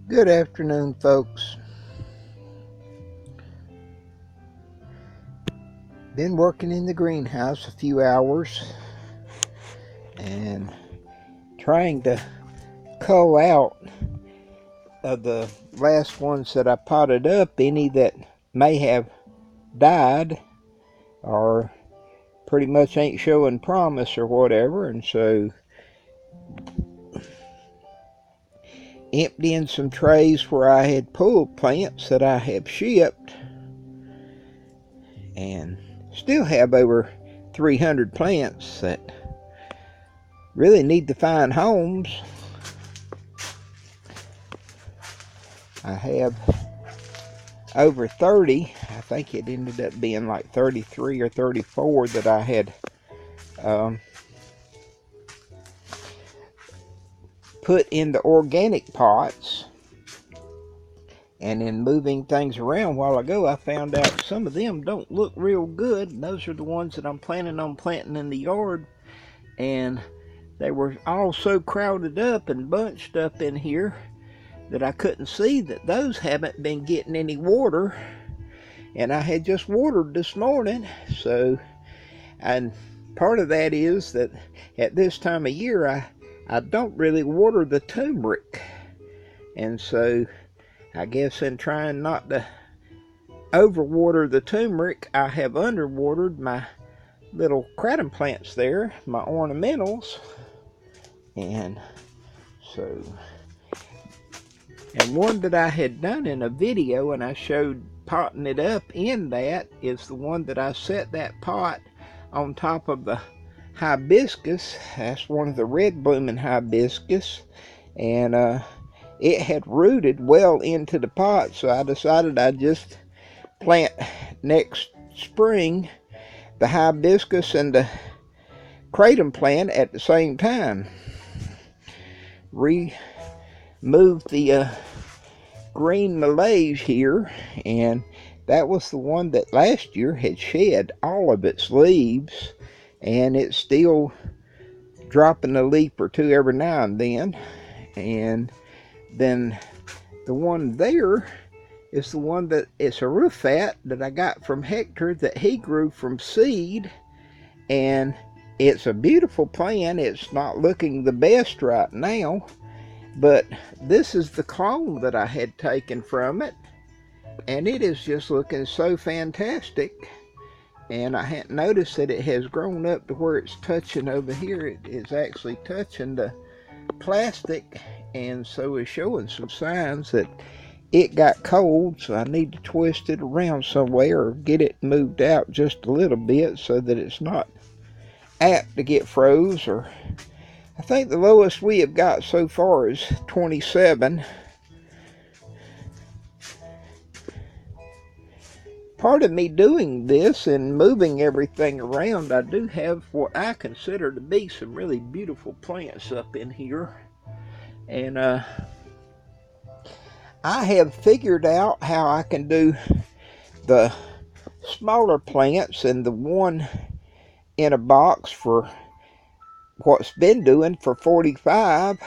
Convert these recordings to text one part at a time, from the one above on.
Good afternoon, folks. Been working in the greenhouse a few hours and trying to cull out of the last ones that I potted up any that may have died or pretty much ain't showing promise or whatever, and so emptying some trays where I had pulled plants that I have shipped, and still have over 300 plants that really need to find homes. I have over 30, I think it ended up being like 33 or 34 that I had put in the organic pots. And in moving things around a while ago, I found out some of them don't look real good. And those are the ones that I'm planning on planting in the yard. And they were all so crowded up and bunched up in here that I couldn't see that those haven't been getting any water. And I had just watered this morning. And part of that is that at this time of year, I don't really water the turmeric. And so I guess in trying not to overwater the turmeric, I have underwatered my little kratom plants there, my ornamentals. And one that I had done in a video and I showed potting it up in that is the one that I set that pot on top of the hibiscus. That's one of the red blooming hibiscus, and it had rooted well into the pot, so I decided I'd just plant next spring the hibiscus and the kratom plant at the same time. Remove the green malaise here, and that was the one that last year had shed all of its leaves, and it's still dropping a leaf or two every now and then. And then the one there is the one that it's a Rufat that I got from Hector that he grew from seed, and it's a beautiful plant. It's not looking the best right now, but this is the clone that I had taken from it, and it is just looking so fantastic. And I hadn't noticed that it has grown up to where it's touching over here. It is actually touching the plastic, and so it's showing some signs that it got cold, so I need to twist it around somewhere or get it moved out just a little bit so that it's not apt to get froze. Or I think the lowest we have got so far is 27. Part of me doing this and moving everything around, I do have what I consider to be some really beautiful plants up in here. And I have figured out how I can do the smaller plants and the one in a box for what's been doing for $45,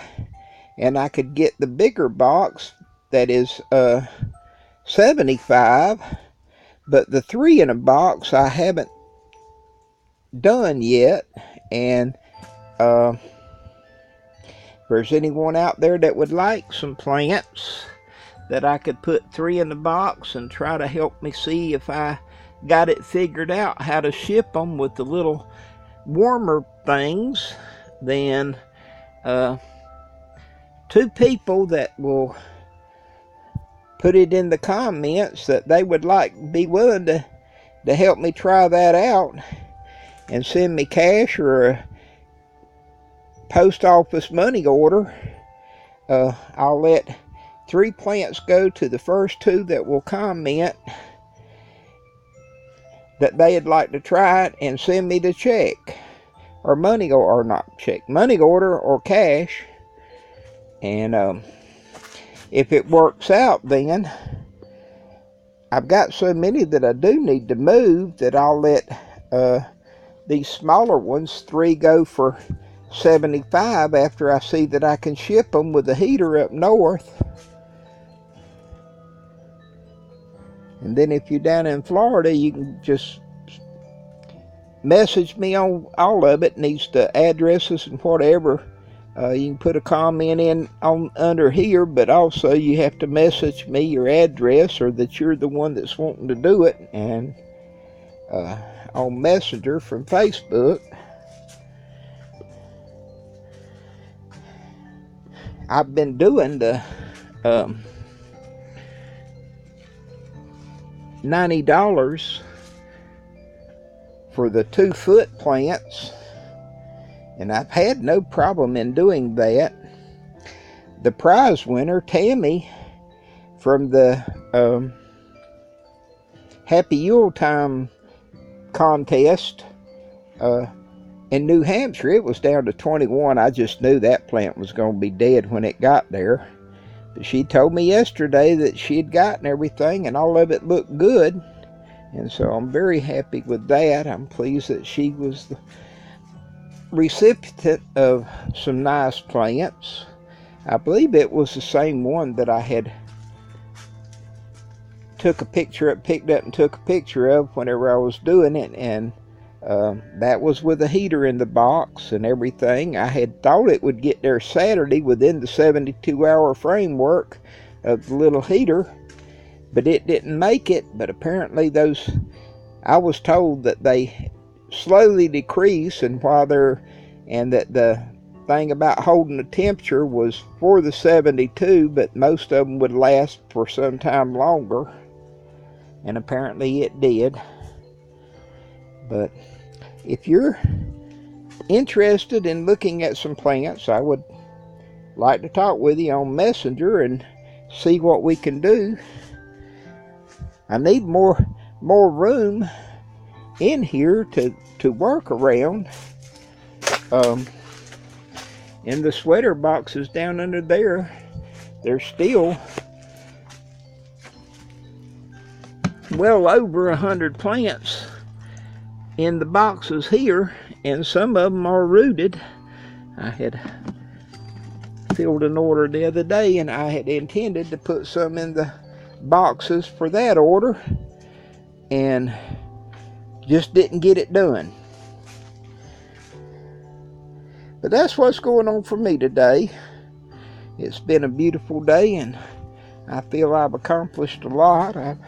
and I could get the bigger box that is $75. But the 3 in a box I haven't done yet. And if there's anyone out there that would like some plants that I could put 3 in the box and try to help me see if I got it figured out how to ship them with the little warmer things, then 2 people that will put it in the comments that they would be willing to help me try that out and send me cash or a post office money order. I'll let 3 plants go to the first 2 that will comment that they'd like to try it and send me the check or money, or not check, money order or cash. And if it works out, then I've got so many that I do need to move that I'll let these smaller ones, 3 go for $75 after I see that I can ship them with the heater up north. And then if you're down in Florida, you can just message me on all of it. Needs the addresses and whatever. You can put a comment in on under here, but also you have to message me your address or that you're the one that's wanting to do it, and on Messenger from Facebook. I've been doing the $90 for the 2-foot plants, and I've had no problem in doing that. The prize winner, Tammy, from the Happy Yuletime contest in New Hampshire, it was down to 21. I just knew that plant was going to be dead when it got there. But she told me yesterday that she had gotten everything and all of it looked good. And so I'm very happy with that. I'm pleased that she was the recipient of some nice plants. I believe it was the same one that I had picked up and took a picture of whenever I was doing it, and that was with a heater in the box and everything. I had thought it would get there Saturday within the 72-hour framework of the little heater, but it didn't make it. But apparently I was told that they slowly decrease, and that the thing about holding the temperature was for the 72, but most of them would last for some time longer, and apparently it did. But if you're interested in looking at some plants, I would like to talk with you on Messenger and see what we can do. I need more room in here to work around. In the sweater boxes down under there, there's still well over 100 plants in the boxes here, and some of them are rooted. I had filled an order the other day, and I had intended to put some in the boxes for that order, and just didn't get it done. But that's what's going on for me today. It's been a beautiful day, and I feel I've accomplished a lot. I've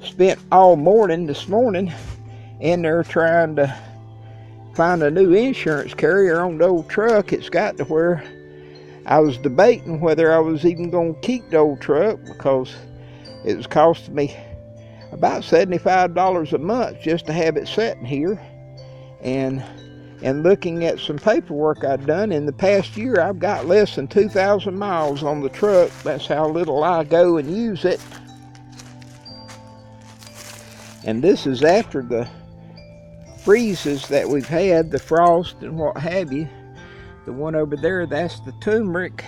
spent all morning this morning in there trying to find a new insurance carrier on the old truck. It's got to where I was debating whether I was even going to keep the old truck, because it was costing me about $75 a month just to have it sitting here. And looking at some paperwork I've done in the past year, I've got less than 2,000 miles on the truck. That's how little I go and use it. And this is after the freezes that we've had, the frost and what have you. The one over there, that's the turmeric,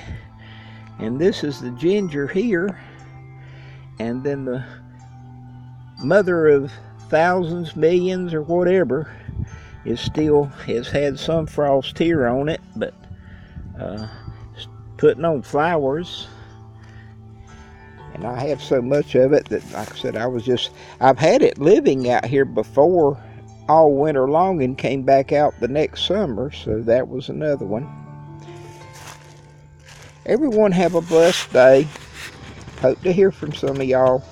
and this is the ginger here. And then the mother of thousands, millions, or whatever has had some frost here on it, but putting on flowers. And I have so much of it that, like I said, I've had it living out here before all winter long and came back out the next summer, so that was another one. Everyone have a blessed day. Hope to hear from some of y'all.